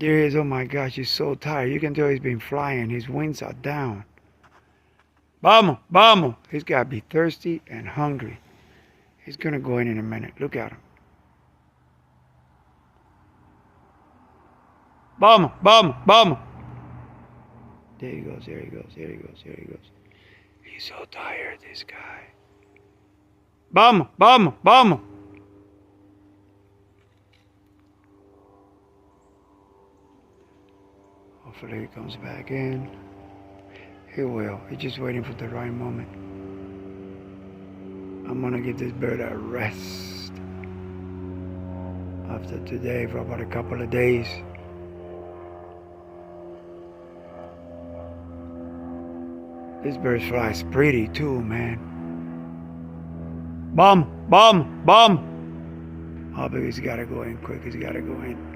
There he is. Oh my gosh, he's so tired. You can tell he's been flying. His wings are down. Vamos, vamos. He's got to be thirsty and hungry. He's going to go in a minute. Look at him. Vamos, vamos, vamos. There he goes, there he goes, there he goes, there he goes. He's so tired, this guy. Vamos, vamos, vamos. Hopefully he comes back in. He will. He's just waiting for the right moment. I'm gonna give this bird a rest after today for about a couple of days. This bird flies pretty too, man. Bum, bum, bum. Oh, but he's gotta go in quick. He's gotta go in.